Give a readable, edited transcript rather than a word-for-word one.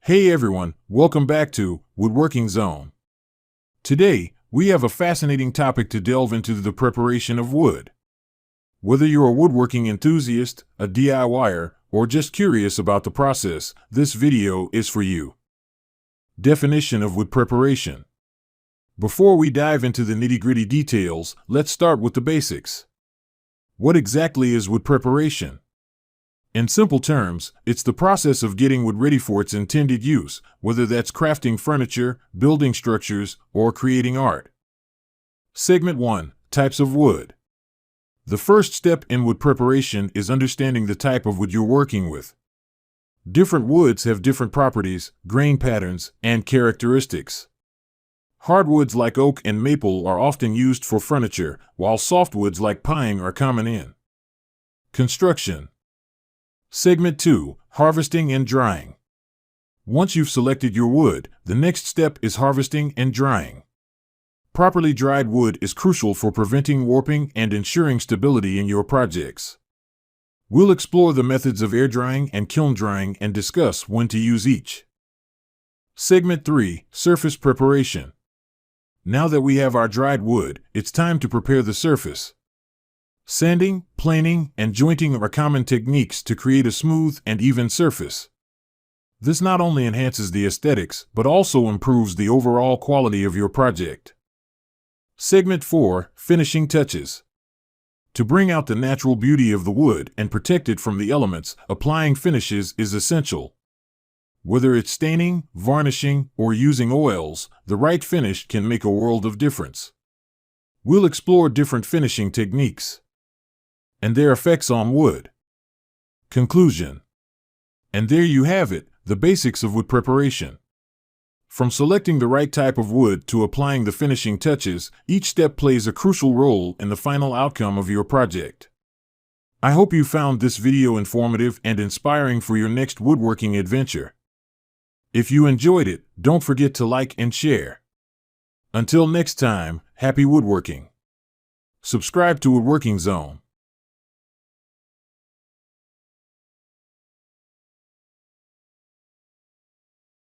Hey everyone, welcome back to Woodworking Zone. Today, we have a fascinating topic to delve into: the preparation of wood. Whether you're a woodworking enthusiast, a DIYer, or just curious about the process, this video is for you. Definition of wood preparation. Before we dive into the nitty-gritty details, let's start with the basics. What exactly is wood preparation? In simple terms, it's the process of getting wood ready for its intended use, whether that's crafting furniture, building structures, or creating art. Segment 1. Types of wood. The first step in wood preparation is understanding the type of wood you're working with. Different woods have different properties, grain patterns, and characteristics. Hardwoods like oak and maple are often used for furniture, while softwoods like pine are common in construction. Segment 2. Harvesting and drying. Once you've selected your wood, the next step is harvesting and drying. Properly dried wood is crucial for preventing warping and ensuring stability in your projects. We'll explore the methods of air drying and kiln drying and discuss when to use each. Segment 3. Surface preparation. Now that we have our dried wood, it's time to prepare the surface. Sanding, planing, and jointing are common techniques to create a smooth and even surface. This not only enhances the aesthetics, but also improves the overall quality of your project. Segment 4. Finishing touches. To bring out the natural beauty of the wood and protect it from the elements, applying finishes is essential. Whether it's staining, varnishing, or using oils, the right finish can make a world of difference. We'll explore different finishing techniques and their effects on wood. Conclusion. And there you have it, the basics of wood preparation. From selecting the right type of wood to applying the finishing touches, each step plays a crucial role in the final outcome of your project. I hope you found this video informative and inspiring for your next woodworking adventure. If you enjoyed it, don't forget to like and share. Until next time, happy woodworking. Subscribe to Woodworking Zone.